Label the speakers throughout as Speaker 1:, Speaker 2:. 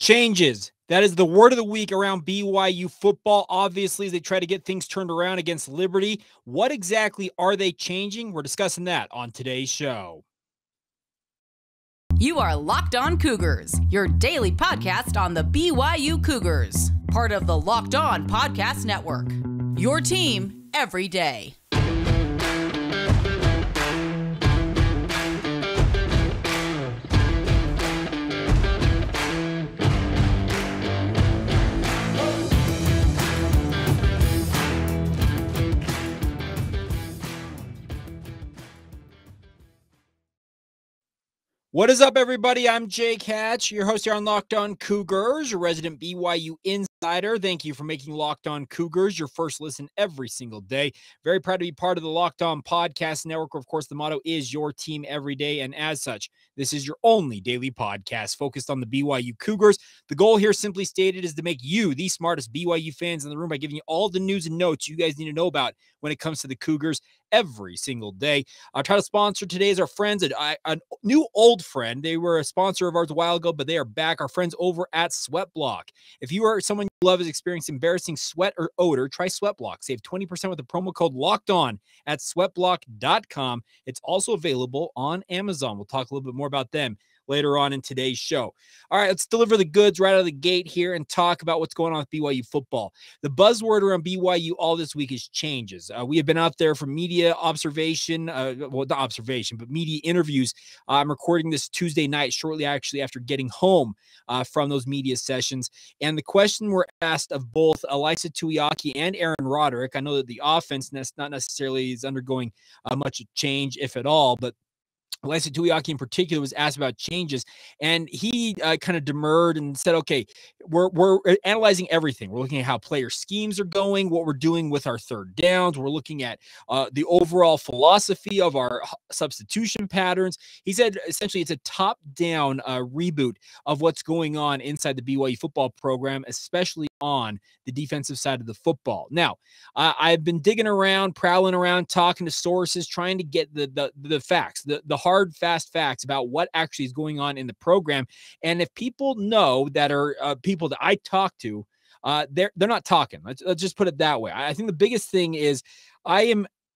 Speaker 1: Changes. That is the word of the week around BYU football. Obviously, as they try to get things turned around against Liberty. What exactly are they changing? We're discussing that on today's show.
Speaker 2: You are Locked On Cougars, your daily podcast on the BYU Cougars, part of the Locked On Podcast Network. Your team every day.
Speaker 1: What is up, everybody? I'm Jake Hatch, your host here on Locked On Cougars, your resident BYU insider. Thank you for making Locked On Cougars your first listen every single day. Very proud to be part of the Locked On Podcast Network. Of course, the motto is your team every day, and as such, this is your only daily podcast focused on the BYU Cougars. The goal here, simply stated, is to make you the smartest BYU fans in the room by giving you all the news and notes you guys need to know about when it comes to the Cougars every single day. Our title sponsor today is our friends, a new old friend. They were a sponsor of ours a while ago, but they are back. Our friends over at Sweatblock. If you are someone you love is experiencing embarrassing sweat or odor, try Sweatblock. Save 20% with the promo code LOCKEDON at sweatblock.com. It's also available on Amazon. We'll talk a little bit more about them later on in today's show. All right, let's deliver the goods right out of the gate here and talk about what's going on with BYU football. The buzzword around BYU all this week is changes. We have been out there for media observation, not observation, but media interviews. I'm recording this Tuesday night, shortly actually after getting home from those media sessions. And the question were asked of both Elisa Tuiaki and Aaron Roderick. I know that the offense not necessarily is undergoing much change, if at all, but Elisa Tuiaki in particular was asked about changes, and he kind of demurred and said, okay, we're analyzing everything. We're looking at how player schemes are going, what we're doing with our third downs. We're looking at the overall philosophy of our substitution patterns. He said, essentially, it's a top-down reboot of what's going on inside the BYU football program, especially on the defensive side of the football. Now, I've been digging around, prowling around, talking to sources, trying to get the facts, the hard, fast facts about what actually is going on in the program. And if people know that are people that I talk to, they're not talking. Let's just put it that way. I think the biggest thing is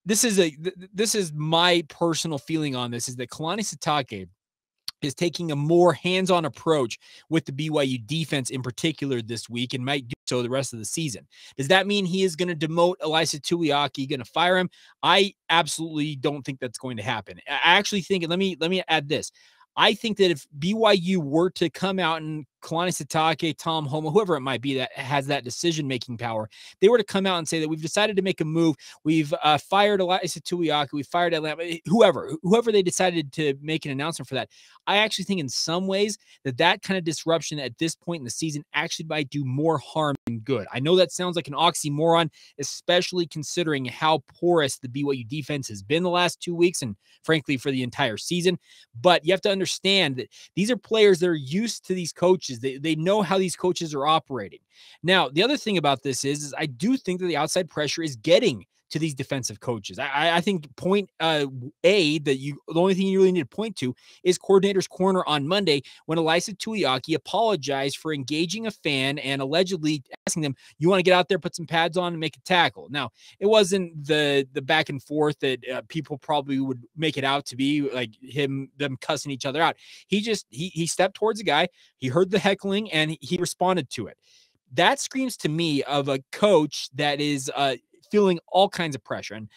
Speaker 1: this is my personal feeling on this, is that Kalani Sitake is taking a more hands-on approach with the BYU defense in particular this week, and might do so the rest of the season. Does that mean he is going to demote Elisa Tuiaki, going to fire him? I absolutely don't think that's going to happen. I actually think, and let me add this. I think that if BYU were to come out and Kalani Sitake, Tom Homo, whoever it might be that has that decision-making power, they were to come out and say that we've decided to make a move. We've fired Elisa Tuiaki. We fired Atlanta, whoever they decided to make an announcement for that. I actually think in some ways that kind of disruption at this point in the season actually might do more harm than good. I know that sounds like an oxymoron, especially considering how porous the BYU defense has been the last 2 weeks and frankly for the entire season. But you have to understand that these are players that are used to these coaches. They know how these coaches are operating. Now, the other thing about this is I do think that the outside pressure is getting to these defensive coaches. I think point the only thing you really need to point to is Coordinator's Corner on Monday, when Elisa Tuiaki apologized for engaging a fan and allegedly asking them, you want to get out there, put some pads on and make a tackle. Now, it wasn't the back and forth that people probably would make it out to be, like them cussing each other out. He stepped towards a guy, he heard the heckling, and he responded to it. That screams to me of a coach that is feeling all kinds of pressure. And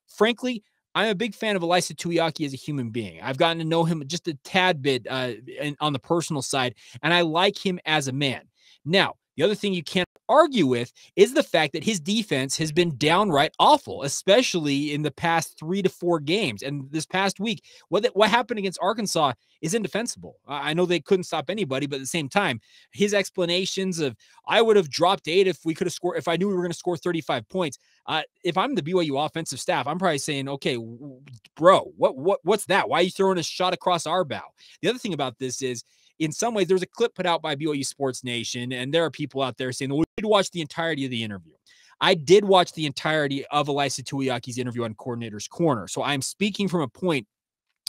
Speaker 1: frankly, I'm a big fan of Elisa Tuiaki as a human being. I've gotten to know him just a tad bit on the personal side, and I like him as a man. Now, the other thing you can't argue with is the fact that his defense has been downright awful, especially in the past 3 to 4 games. And this past week, what happened against Arkansas is indefensible. I know they couldn't stop anybody, but at the same time, his explanations of, I would have dropped 8 if we could have scored, if I knew we were going to score 35 points. If I'm the BYU offensive staff, I'm probably saying, okay, bro, what's that? Why are you throwing a shot across our bow? The other thing about this is, in some ways, there's a clip put out by BYU Sports Nation, and there are people out there saying, well, we did watch the entirety of the interview. I did watch the entirety of Elisa Tuiaki's interview on Coordinator's Corner. So I'm speaking from a point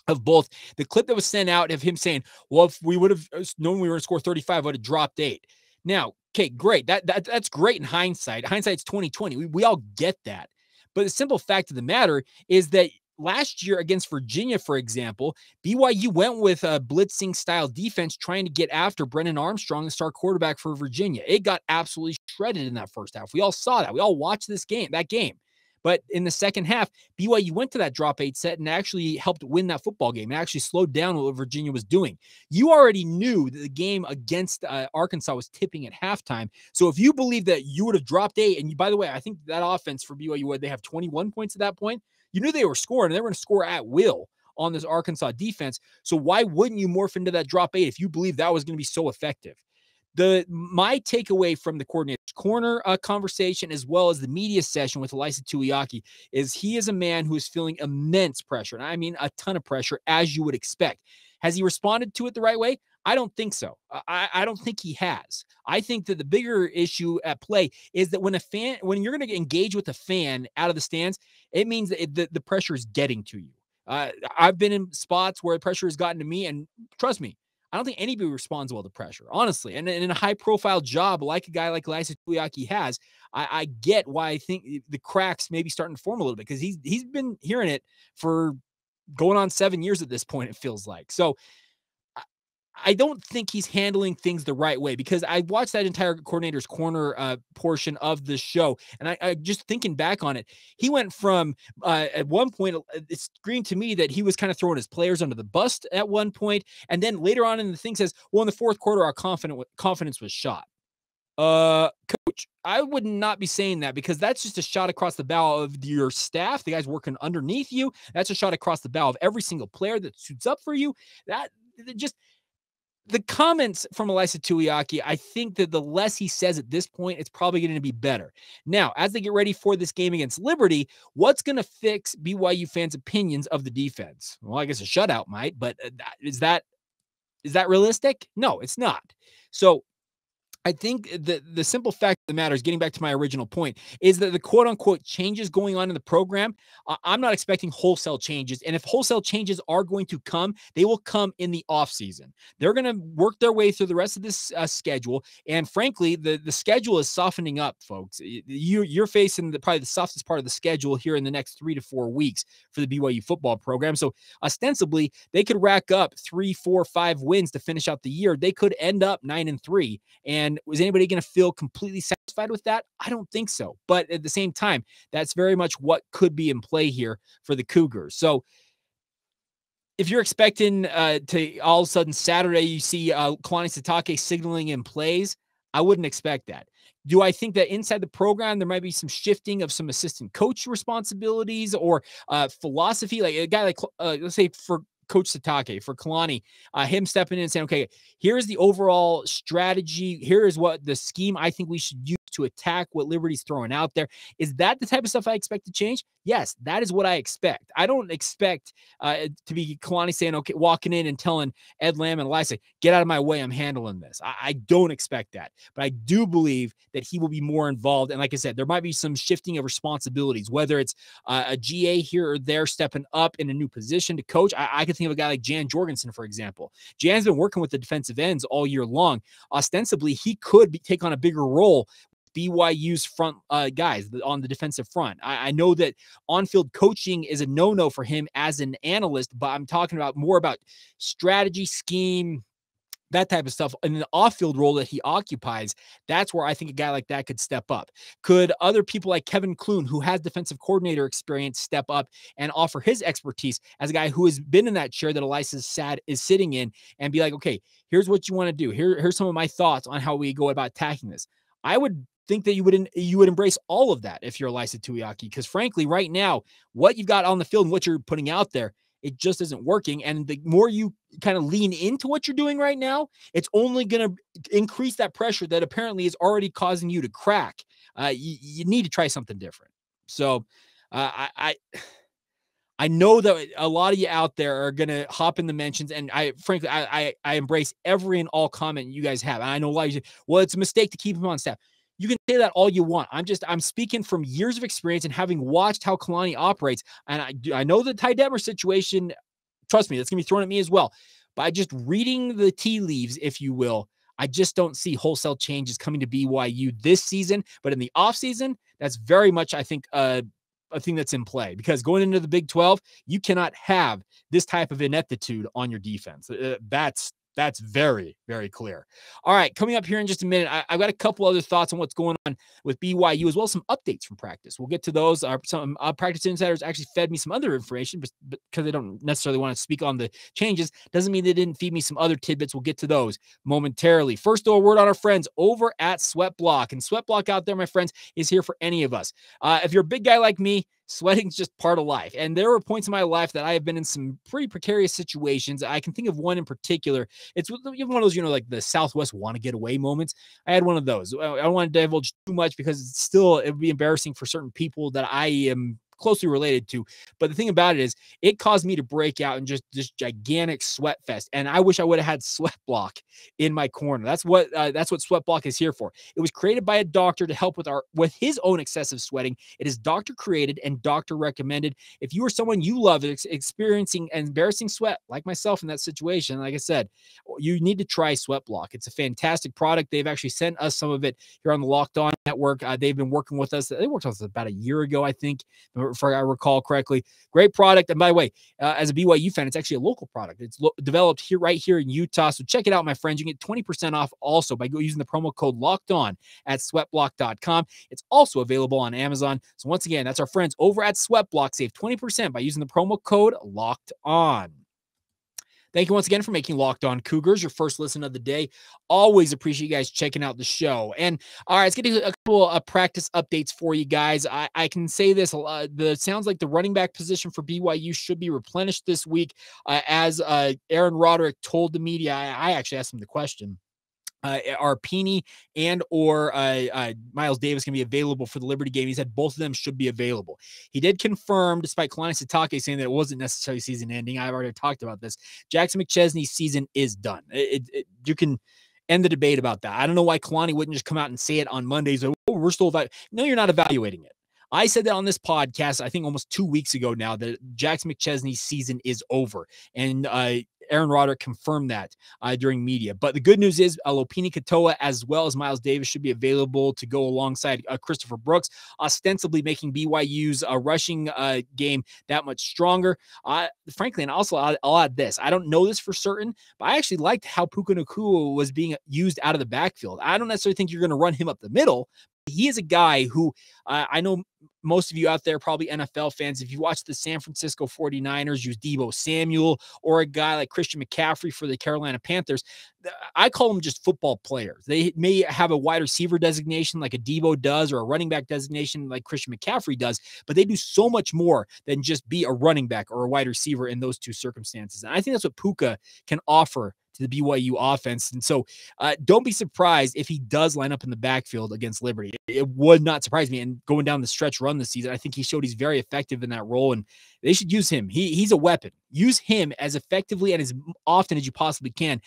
Speaker 1: of both the clip that was sent out of him saying, well, if we would have known we were going to score 35, I would have dropped 8. Now, okay, great. That's great in hindsight. Hindsight's 2020. We all get that. But the simple fact of the matter is that last year against Virginia, for example, BYU went with a blitzing style defense trying to get after Brennan Armstrong, the star quarterback for Virginia. It got absolutely shredded in that first half. We all saw that. We all watched that game. But in the second half, BYU went to that drop 8 set and actually helped win that football game. It actually slowed down what Virginia was doing. You already knew that the game against Arkansas was tipping at halftime. So if you believe that you would have dropped 8, and by the way, I think that offense for BYU, they have 21 points at that point. You knew they were scoring, and they were going to score at will on this Arkansas defense. So why wouldn't you morph into that drop 8 if you believe that was going to be so effective? My takeaway from the coordinator's corner conversation, as well as the media session with Elisa Tuiaki, is he is a man who is feeling immense pressure. And I mean, a ton of pressure, as you would expect. Has he responded to it the right way? I don't think so. I don't think he has. I think that the bigger issue at play is that when you're going to engage with a fan out of the stands, it means that the pressure is getting to you. I've been in spots where pressure has gotten to me, and trust me, I don't think anybody responds well to pressure, honestly. And in a high-profile job like a guy like Elisa Tuiaki has, I get why I think the cracks may be starting to form a little bit, because he's been hearing it for going on 7 years at this point, it feels like. So I don't think he's handling things the right way, because I watched that entire coordinator's corner portion of the show, and I just thinking back on it, he went from at one point, it screamed to me that he was kind of throwing his players under the bus at one point, and then later on in the thing says, well, in the fourth quarter, our confidence was shot. Coach, I would not be saying that, because that's just a shot across the bow of your staff, the guys working underneath you. That's a shot across the bow of every single player that suits up for you. That just... The comments from Elisa Tuiaki, I think that the less he says at this point, it's probably going to be better. Now, as they get ready for this game against Liberty, what's going to fix BYU fans' opinions of the defense? Well, I guess a shutout might, but is that realistic? No, it's not. So I think the simple fact of the matter is, getting back to my original point, is that the quote-unquote changes going on in the program, I'm not expecting wholesale changes. And if wholesale changes are going to come, they will come in the offseason. They're going to work their way through the rest of this schedule. And frankly, the schedule is softening up, folks. You're facing probably the softest part of the schedule here in the next 3 to 4 weeks for the BYU football program. So ostensibly, they could rack up 3, 4, 5 wins to finish out the year. They could end up 9-3. And was anybody going to feel completely satisfied with that? I don't think so. But at the same time, that's very much what could be in play here for the Cougars. So if you're expecting to all of a sudden Saturday, you see Kalani Sitake signaling in plays, I wouldn't expect that. Do I think that inside the program, there might be some shifting of some assistant coach responsibilities or philosophy? Like a guy like, let's say for Coach Sitake, for Kalani, him stepping in and saying, okay, here's the overall strategy. Here is what the scheme I think we should use to attack what Liberty's throwing out there. Is that the type of stuff I expect to change? Yes, that is what I expect. I don't expect to be Kalani saying, okay, walking in and telling Ed Lamb and Elisa, get out of my way, I'm handling this. I don't expect that. But I do believe that he will be more involved. And like I said, there might be some shifting of responsibilities, whether it's a GA here or there stepping up in a new position to coach. I can think of a guy like Jan Jorgensen, for example. Jan's been working with the defensive ends all year long. Ostensibly, he could take on a bigger role BYU's front guys on the defensive front. I know that on-field coaching is a no-no for him as an analyst, but I'm talking about more about strategy, scheme, that type of stuff. In the off-field role that he occupies, that's where I think a guy like that could step up. Could other people like Kevin Clune, who has defensive coordinator experience, step up and offer his expertise as a guy who has been in that chair that Elisa is sitting in, and be like, okay, here's what you want to do. Here's some of my thoughts on how we go about attacking this. I would think that you would embrace all of that if you're Elisa Tuiaki, because frankly, right now, what you've got on the field and what you're putting out there, it just isn't working. And the more you kind of lean into what you're doing right now, it's only going to increase that pressure that apparently is already causing you to crack. You need to try something different. So I know that a lot of you out there are going to hop in the mentions, and frankly, I embrace every and all comment you guys have. And I know a lot of you say, well, it's a mistake to keep him on staff. You can say that all you want. I'm speaking from years of experience and having watched how Kalani operates. And I know the Ty Detmer situation trust me, that's going to be thrown at me as well. By just reading the tea leaves, if you will, I just don't see wholesale changes coming to BYU this season. But in the offseason, that's very much, I think, a thing that's in play, because going into the Big 12, you cannot have this type of ineptitude on your defense. That's very, very clear. All right, coming up here in just a minute, I've got a couple other thoughts on what's going on with BYU, as well as some updates from practice. We'll get to those. Some practice insiders actually fed me some other information, but because they don't necessarily want to speak on the changes, doesn't mean they didn't feed me some other tidbits. We'll get to those momentarily. First, though, a word on our friends over at Sweat Block. And Sweat Block out there, my friends, is here for any of us. If you're a big guy like me, sweating's just part of life. And there were points in my life that I have been in some pretty precarious situations. I can think of one in particular. It's one of those, like the Southwest want to get away moments. I had one of those. I don't want to divulge too much because it would be embarrassing for certain people that I am closely related to. But the thing about it is, it caused me to break out in just this gigantic sweat fest. And I wish I would have had Sweat Block in my corner. That's what Sweat Block is here for. It was created by a doctor to help with his own excessive sweating. It is doctor created and doctor recommended. If you are someone you love experiencing embarrassing sweat, like myself in that situation, like I said, you need to try Sweat Block. It's a fantastic product. They've actually sent us some of it here on the Locked On Network. They've been working with us. They worked with us about a year ago, I think, if I recall correctly. Great product. And by the way, as a BYU fan, it's actually a local product. It's developed right here in Utah. So check it out, my friends. You can get 20% off also by using the promo code LOCKEDON at sweatblock.com. It's also available on Amazon. So once again, that's our friends over at Sweatblock. Save 20% by using the promo code LOCKEDON. Thank you once again for making Locked On Cougars your first listen of the day. Always appreciate you guys checking out the show. And all right, let's get a couple of practice updates for you guys. I can say this, sounds like the running back position for BYU should be replenished this week. As Aaron Roderick told the media, I actually asked him the question. Are Peeney and or Miles Davis going to be available for the Liberty game? He said both of them should be available. He did confirm, despite Kalani Sitake saying that it wasn't necessarily season ending. I've already talked about this. Jackson McChesney's season is done. You can end the debate about that. I don't know why Kalani wouldn't just come out and say it on Mondays. Oh, we're still evaluating. No, you're not evaluating it. I said that on this podcast, I think almost 2 weeks ago now, that Jackson McChesney's season is over. And Aaron Roderick confirmed that during media. But the good news is Lopini Katoa as well as Miles Davis should be available to go alongside Christopher Brooks, ostensibly making BYU's rushing game that much stronger. Frankly, and also I'll add this. I don't know this for certain, but I actually liked how Puka Nacua was being used out of the backfield. I don't necessarily think you're going to run him up the middle. He is a guy who I know most of you out there, probably NFL fans, if you watch the San Francisco 49ers use Deebo Samuel or a guy like Christian McCaffrey for the Carolina Panthers, I call them just football players. They may have a wide receiver designation like a Deebo does or a running back designation like Christian McCaffrey does, but they do so much more than just be a running back or a wide receiver in those two circumstances. And I think that's what Puka can offer to the BYU offense. And so don't be surprised if he does line up in the backfield against Liberty. It would not surprise me. And going down the stretch run this season, I think he showed he's very effective in that role, and they should use him. He's a weapon. Use him as effectively and as often as you possibly can.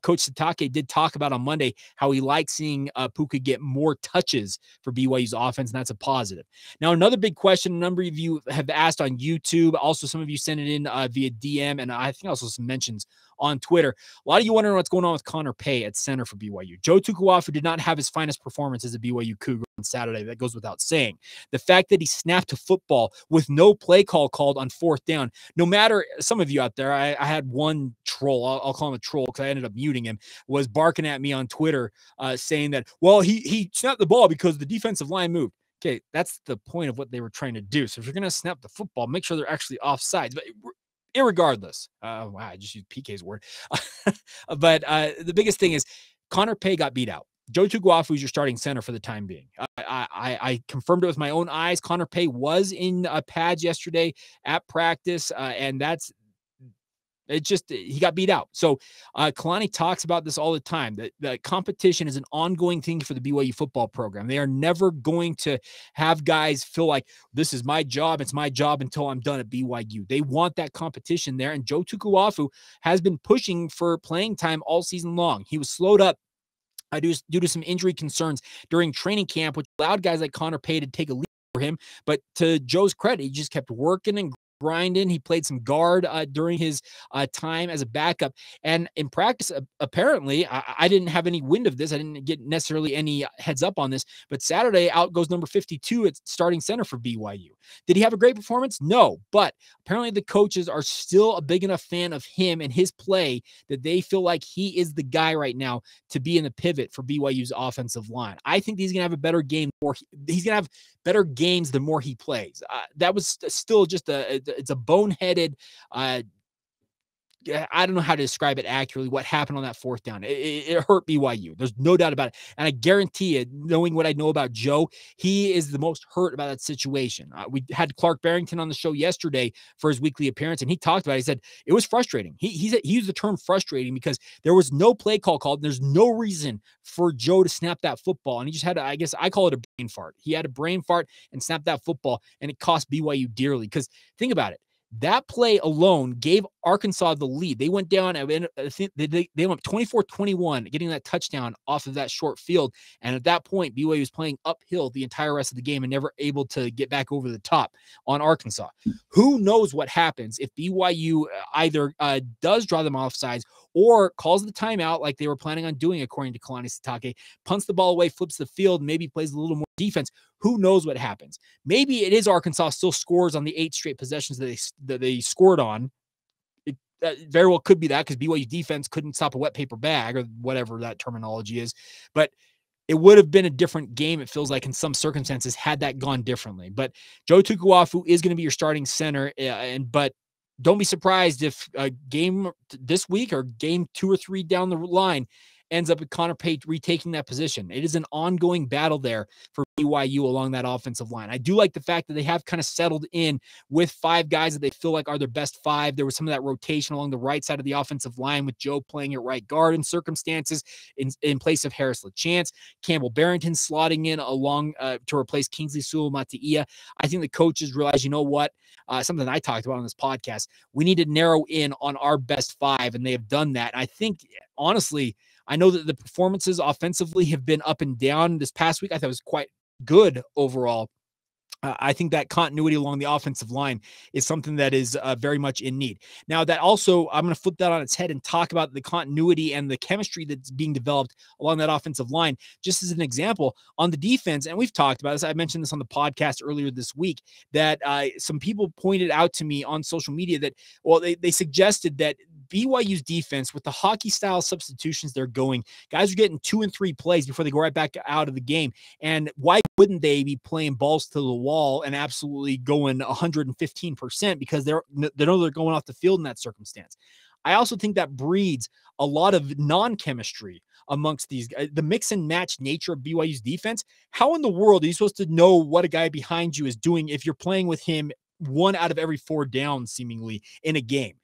Speaker 1: Coach Sitake did talk about on Monday how he likes seeing Puka get more touches for BYU's offense, and that's a positive. Now, another big question a number of you have asked on YouTube. Also, some of you sent it in via DM, and I think also some mentions on Twitter. A lot of you wondering what's going on with Connor Pay at center for BYU. Joe Tukuafu did not have his finest performance as a BYU Cougar on Saturday. That goes without saying. The fact that he snapped a football with no play call called on fourth down, no matter, some of you out there, I had one troll, I'll call him a troll because I ended up muting him, was barking at me on Twitter saying that, well, he snapped the ball because the defensive line moved. Okay, that's the point of what they were trying to do. So if you're going to snap the football, make sure they're actually offsides. But irregardless, wow, I just used PK's word. But the biggest thing is Connor Pay got beat out. Joe Tuguafu is your starting center for the time being. I confirmed it with my own eyes. Connor Pay was in pads yesterday at practice, and he got beat out. So Kalani talks about this all the time. That competition is an ongoing thing for the BYU football program. They are never going to have guys feel like this is my job. It's my job until I'm done at BYU. They want that competition there. And Joe Tukuafu has been pushing for playing time all season long. He was slowed up due to some injury concerns during training camp, which allowed guys like Connor Pay to take a lead for him. But to Joe's credit, he just kept working and grinding. He played some guard during his time as a backup. And in practice, apparently, I didn't have any wind of this. I didn't get necessarily any heads up on this. But Saturday, out goes number 52 at starting center for BYU. Did he have a great performance? No. But apparently the coaches are still a big enough fan of him and his play that they feel like he is the guy right now to be in the pivot for BYU's offensive line. I think he's going to have a better game. He's going to have better games the more he plays. That was still just it's a boneheaded, I don't know how to describe it accurately, what happened on that fourth down. It hurt BYU. There's no doubt about it. And I guarantee it, knowing what I know about Joe, he is the most hurt about that situation. We had Clark Barrington on the show yesterday for his weekly appearance, and he talked about it. He said it was frustrating. He used the term frustrating because there was no play call called. And there's no reason for Joe to snap that football. And he just had, I guess I call it a brain fart. He had a brain fart and snapped that football, and it cost BYU dearly. Because think about it. That play alone gave Arkansas the lead. They went down, I think they went 24-21, getting that touchdown off of that short field. And at that point, BYU was playing uphill the entire rest of the game and never able to get back over the top on Arkansas. Who knows what happens if BYU either does draw them offsides or calls the timeout like they were planning on doing, according to Kalani Sitake, punts the ball away, flips the field, maybe plays a little more defense. Who knows what happens? Maybe it is Arkansas still scores on the 8 straight possessions that they scored on. It very well could be that because BYU defense couldn't stop a wet paper bag or whatever that terminology is. But it would have been a different game, it feels like, in some circumstances, had that gone differently. But Joe Tukuafu is going to be your starting center, but don't be surprised if a game this week or game 2 or 3 down the line ends up with Connor Pate retaking that position. It is an ongoing battle there for BYU along that offensive line. I do like the fact that they have kind of settled in with 5 guys that they feel like are their best 5. There was some of that rotation along the right side of the offensive line with Joe playing at right guard in circumstances in place of Harris LaChance. Campbell Barrington slotting in along to replace Kingsley Suamataia. I think the coaches realize, you know what? Something I talked about on this podcast, we need to narrow in on our best 5, and they have done that. I think, honestly, I know that the performances offensively have been up and down this past week. I thought it was quite good overall. I think that continuity along the offensive line is something that is very much in need. Now, that also, I'm going to flip that on its head and talk about the continuity and the chemistry that's being developed along that offensive line. Just as an example, on the defense, and we've talked about this, I mentioned this on the podcast earlier this week, that some people pointed out to me on social media that, well, they suggested that BYU's defense, with the hockey-style substitutions they're going, guys are getting 2 and 3 plays before they go right back out of the game. And why wouldn't they be playing balls to the wall and absolutely going 115% because they know they're going off the field in that circumstance? I also think that breeds a lot of non-chemistry amongst these guys. The mix and match nature of BYU's defense. How in the world are you supposed to know what a guy behind you is doing if you're playing with him 1 out of every 4 downs seemingly in a game?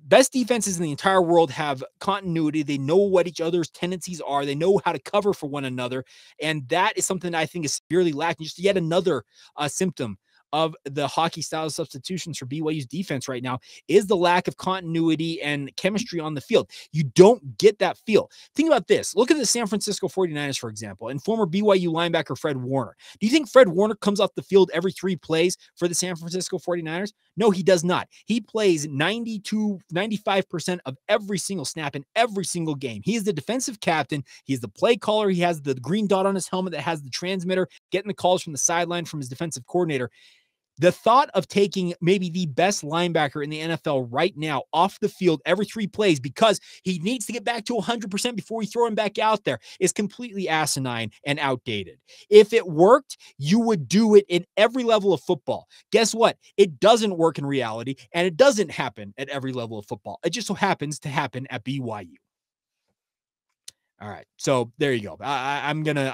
Speaker 1: Best defenses in the entire world have continuity. They know what each other's tendencies are. They know how to cover for one another. And that is something that I think is severely lacking. Just yet another symptom of the hockey style substitutions for BYU's defense right now is the lack of continuity and chemistry on the field. You don't get that feel. Think about this. Look at the San Francisco 49ers, for example, and former BYU linebacker Fred Warner. Do you think Fred Warner comes off the field every 3 plays for the San Francisco 49ers? No, he does not. He plays 95% of every single snap in every single game. He is the defensive captain. He's the play caller. He has the green dot on his helmet that has the transmitter, getting the calls from the sideline from his defensive coordinator. The thought of taking maybe the best linebacker in the NFL right now off the field every 3 plays because he needs to get back to 100% before we throw him back out there is completely asinine and outdated. If it worked, you would do it in every level of football. Guess what? It doesn't work in reality, and it doesn't happen at every level of football. It just so happens to happen at BYU. All right, so there you go. I'm gonna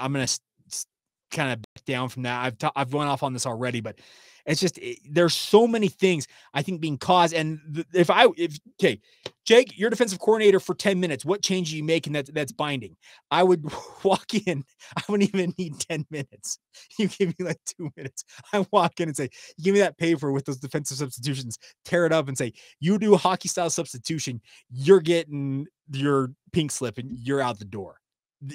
Speaker 1: kind of back down from that. I've gone off on this already, but it's just there's so many things I think being caused. And okay, Jake, you're defensive coordinator for 10 minutes. What change are you making that's binding? I would walk in. I wouldn't even need 10 minutes. You give me like 2 minutes. I walk in and say, give me that paper with those defensive substitutions, tear it up and say, you do a hockey style substitution. You're getting your pink slip and you're out the door.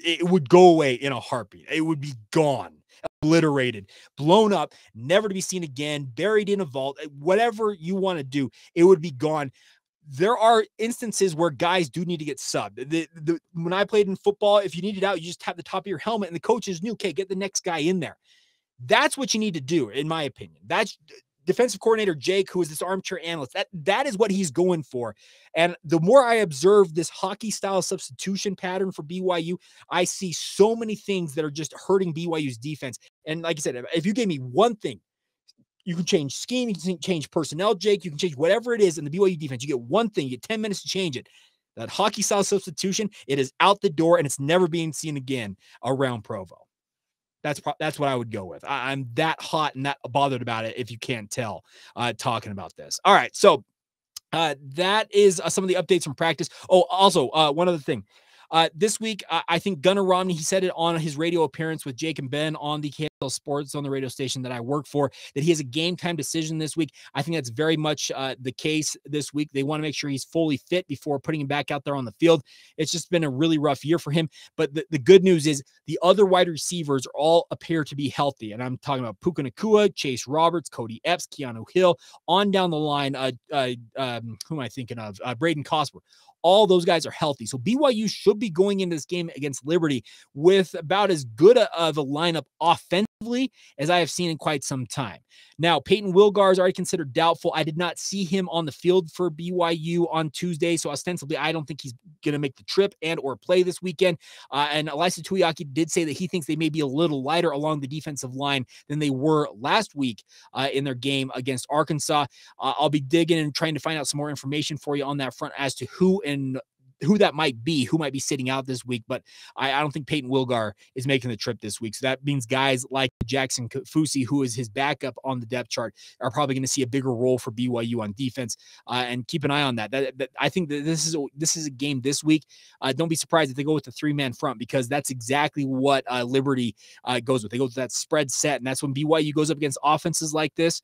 Speaker 1: It would go away in a heartbeat. It would be gone. obliterated, blown up, never to be seen again, buried in a vault, whatever you want to do, it would be gone. There are instances where guys do need to get subbed. When I played in football, if you needed out, you just tap the top of your helmet and the coaches knew, okay, get the next guy in there. That's what you need to do, in my opinion. That's defensive coordinator Jake, who is this armchair analyst. That is what he's going for. And the more I observe this hockey style substitution pattern for BYU, I see so many things that are just hurting BYU's defense. And like I said, if you gave me one thing, you can change scheme, you can change personnel, Jake, you can change whatever it is in the BYU defense. You get one thing, you get 10 minutes to change it. That hockey style substitution, it is out the door and it's never being seen again around Provo. That's what I would go with. I'm that hot and that bothered about it, if you can't tell, talking about this. All right, so that is some of the updates from practice. Oh, also, one other thing. This week, I think Gunnar Romney, he said it on his radio appearance with Jake and Ben on the KSL Sports, on the radio station that I work for, that he has a game time decision this week. I think that's very much the case this week. They want to make sure he's fully fit before putting him back out there on the field. It's just been a really rough year for him. But the good news is the other wide receivers all appear to be healthy. And I'm talking about Puka Nacua, Chase Roberts, Cody Epps, Keanu Hill, on down the line. Who am I thinking of? Braden Cosper. All those guys are healthy. So BYU should be going into this game against Liberty with about as good of a lineup offensively as I have seen in quite some time. Now, Peyton Wilgar is already considered doubtful. I did not see him on the field for BYU on Tuesday, so ostensibly I don't think he's going to make the trip and or play this weekend. And Elisa Tuiaki did say that he thinks they may be a little lighter along the defensive line than they were last week in their game against Arkansas. I'll be digging and trying to find out some more information for you on that front as to who that might be, who might be sitting out this week. But I don't think Peyton Wilgar is making the trip this week. So that means guys like Jackson Fusi, who is his backup on the depth chart, are probably going to see a bigger role for BYU on defense. And keep an eye on that. I think that this is a game this week. Don't be surprised if they go with the 3-man front, because that's exactly what Liberty goes with. They go with that spread set, and that's when BYU goes up against offenses like this.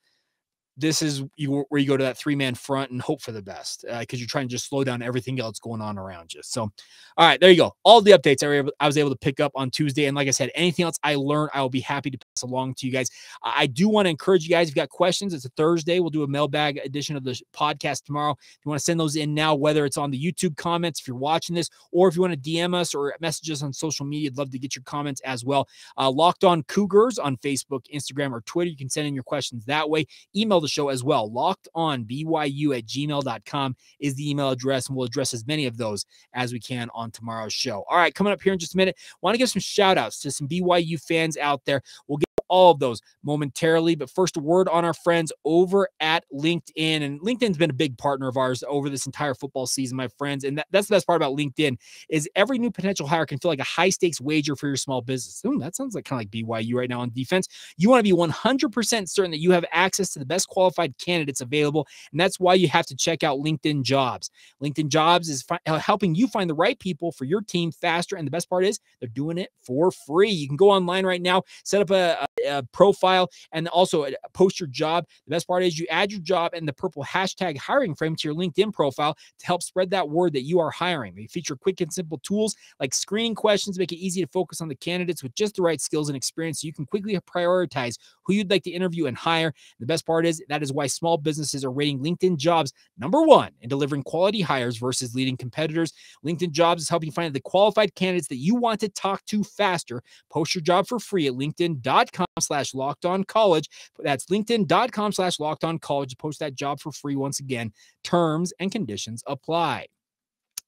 Speaker 1: This is where you go to that 3-man front and hope for the best, because you're trying to just slow down everything else going on around you. So, all right, there you go. All the updates I was able to pick up on Tuesday. And like I said, anything else I learned, I will be happy to pass along to you guys. I do want to encourage you guys, if you got questions, it's a Thursday. We'll do a mailbag edition of the podcast tomorrow. If you want to send those in now, whether it's on the YouTube comments, if you're watching this, or if you want to DM us or message us on social media, I'd love to get your comments as well. Locked On Cougars on Facebook, Instagram, or Twitter. You can send in your questions that way. Email the show as well. LockedOnBYU@gmail.com is the email address, and we'll address as many of those as we can on tomorrow's show. All right, coming up here in just a minute, want to give some shout outs to some BYU fans out there. We'll get all of those momentarily, but first, a word on our friends over at LinkedIn. And LinkedIn's been a big partner of ours over this entire football season, my friends. And that's the best part about LinkedIn, is every new potential hire can feel like a high stakes wager for your small business. That sounds like kind of like BYU right now on defense. You want to be 100% certain that you have access to the best qualified candidates available, and that's why you have to check out LinkedIn Jobs. LinkedIn Jobs is helping you find the right people for your team faster, and the best part is they're doing it for free. You can go online right now, set up a profile, and also post your job. The best part is you add your job and the purple hashtag hiring frame to your LinkedIn profile to help spread that word that you are hiring. They feature quick and simple tools like screening questions, make it easy to focus on the candidates with just the right skills and experience, so you can quickly prioritize who you'd like to interview and hire. The best part is that is why small businesses are rating LinkedIn Jobs #1 in delivering quality hires versus leading competitors. LinkedIn Jobs is helping you find the qualified candidates that you want to talk to faster. Post your job for free at linkedin.com/lockedoncollege. That's linkedin.com/lockedoncollege to post that job for free. Once again, terms and conditions apply.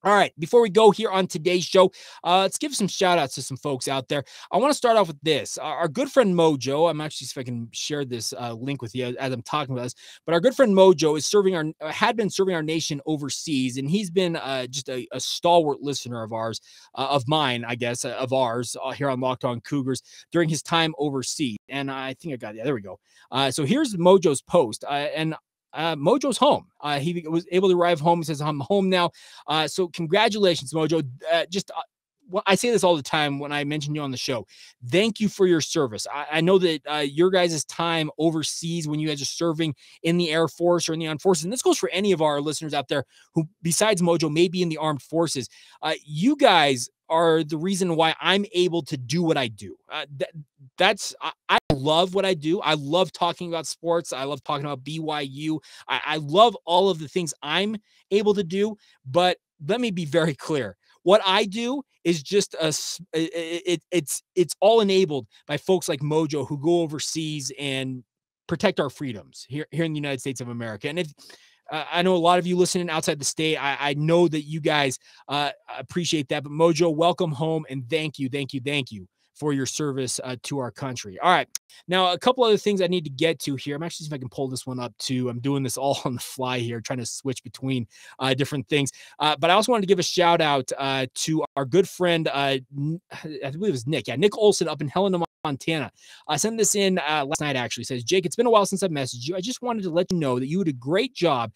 Speaker 1: All right, before we go here on today's show, let's give some shout outs to some folks out there. I want to start off with this. Our good friend Mojo, I'm actually see if I can share this link with you as I'm talking about this, but our good friend Mojo is had been serving our nation overseas, and he's been just a stalwart listener of ours, of mine, I guess, of ours here on Locked On Cougars during his time overseas. And I think I got it. There we go. So here's Mojo's post, and Mojo's home. He was able to arrive home. He says, I'm home now. So congratulations, Mojo. Just I say this all the time when I mention you on the show. Thank you for your service. I know that your guys' time overseas when you guys are serving in the Air Force or in the Armed Forces, and this goes for any of our listeners out there who, besides Mojo, may be in the Armed Forces. You guys are the reason why I'm able to do what I do. I love what I do. I love talking about sports. I love talking about BYU. I love all of the things I'm able to do. But let me be very clear. What I do is just it's all enabled by folks like Mojo who go overseas and protect our freedoms here in the United States of America. And if I know a lot of you listening outside the state, I know that you guys appreciate that. But Mojo, welcome home, and thank you for your service to our country. All right. Now, a couple other things I need to get to here. I'm actually see if I can pull this one up too. I'm doing this all on the fly here, trying to switch between different things. But I also wanted to give a shout out to our good friend, I believe it was Nick. Yeah, Nick Olson up in Helena, Montana. I sent this in last night, actually. Says, Jake, it's been a while since I've messaged you. I just wanted to let you know that you did a great job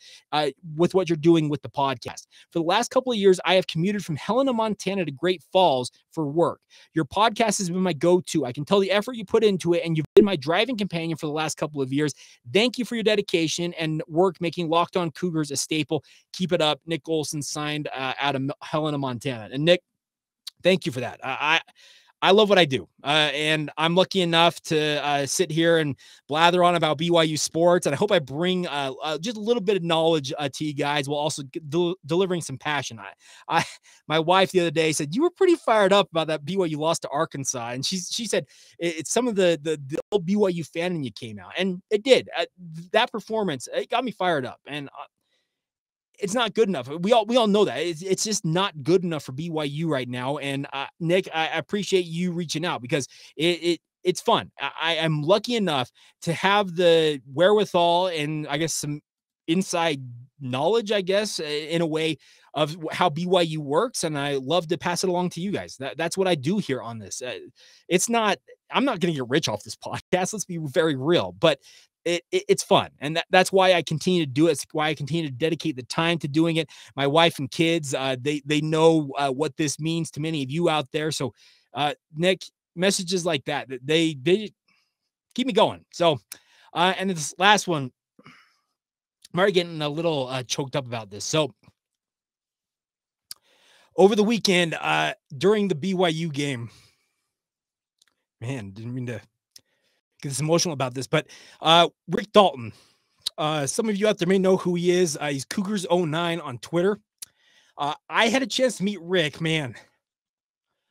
Speaker 1: with what you're doing with the podcast. For the last couple of years, I have commuted from Helena, Montana to Great Falls for work. Your podcast has been my go-to. I can tell the effort you put into it, and you've been my driving companion for the last couple of years. Thank you for your dedication and work making Locked On Cougars a staple. Keep it up. Nick Olson, signed out of Helena, Montana. And Nick, thank you for that. I love what I do, and I'm lucky enough to sit here and blather on about BYU sports, and I hope I bring just a little bit of knowledge to you guys while also delivering some passion. My wife the other day said, you were pretty fired up about that BYU loss to Arkansas, and she said it's some of the old BYU fan in you came out, and it did. That performance, it got me fired up, and it's not good enough. We all know that it's just not good enough for BYU right now. And Nick, I appreciate you reaching out because it's fun. I'm lucky enough to have the wherewithal and I guess some inside knowledge, I guess, in a way of how BYU works. And I love to pass it along to you guys. That's what I do here on this. I'm not going to get rich off this podcast. Let's be very real, but it's fun. And that's why I continue to do it. It's why I continue to dedicate the time to doing it. My wife and kids, they know what this means to many of you out there. So Nick, messages like that, they keep me going. So, and this last one, I'm already getting a little choked up about this. So over the weekend, during the BYU game, man, didn't mean to get this emotional about this, but Rick Dalton, some of you out there may know who he is. He's Cougars09 on Twitter. I had a chance to meet Rick, man.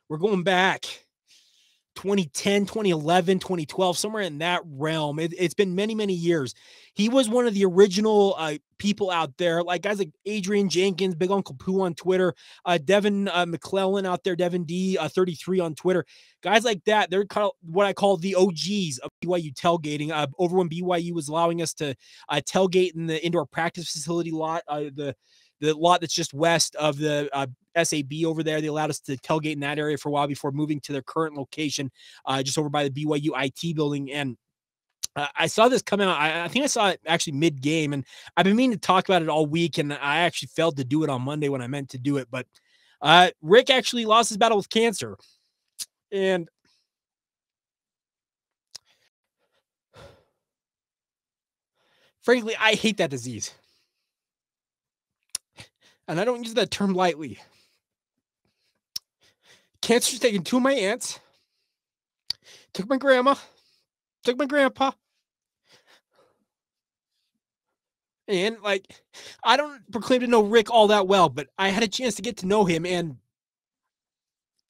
Speaker 1: We're going back 2010, 2011, 2012, somewhere in that realm. It's been many, many years. He was one of the original people out there, like guys like Adrian Jenkins, Big Uncle Pooh on Twitter, Devin McClellan out there, Devin D 33 on Twitter. Guys like that, they're kind of what I call the OGs of BYU tailgating. Over when BYU was allowing us to tailgate in the indoor practice facility lot, the lot that's just west of the SAB over there. They allowed us to tailgate in that area for a while before moving to their current location, just over by the BYU IT building. And I saw this come out. I think I saw it actually mid-game, and I've been meaning to talk about it all week, and I actually failed to do it on Monday when I meant to do it. But Rick actually lost his battle with cancer. And frankly, I hate that disease. And I don't use that term lightly. Cancer's taken two of my aunts, took my grandma, took my grandpa. And like, I don't proclaim to know Rick all that well, but I had a chance to get to know him. And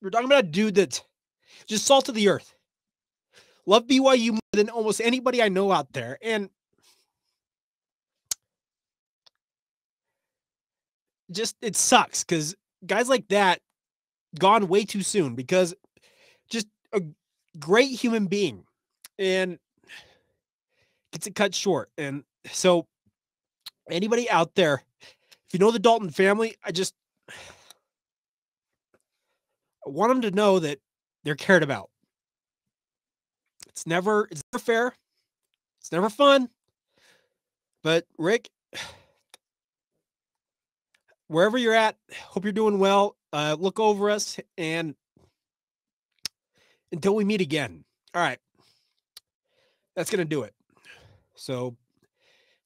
Speaker 1: we're talking about a dude that's just salt of the earth. Love BYU more than almost anybody I know out there. And just, it sucks because guys like that gone way too soon, because just a great human being and gets it cut short. And so anybody out there, if you know the Dalton family, I want them to know that they're cared about. It's never fair. It's never fun. But Rick, wherever you're at, hope you're doing well.
Speaker 3: look over us, and until we meet again. All right. That's going to do it. So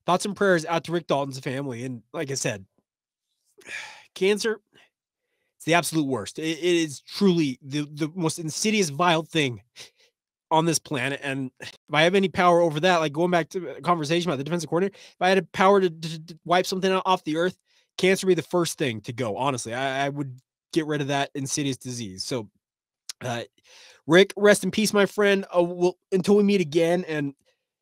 Speaker 3: thoughts and prayers out to Rick Dalton's family. And like I said, cancer, it's the absolute worst. It is truly the most insidious, vile thing on this planet. And if I have any power over that, like going back to a conversation about the defensive coordinator, if I had a power to wipe something off the earth, cancer would be the first thing to go. Honestly, I would get rid of that insidious disease. So, Rick, rest in peace, my friend. Until we meet again. And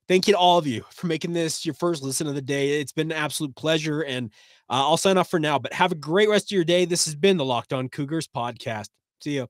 Speaker 3: thank you to all of you for making this your first listen of the day. It's been an absolute pleasure. And I'll sign off for now, but have a great rest of your day. This has been the Locked On Cougars podcast. See ya.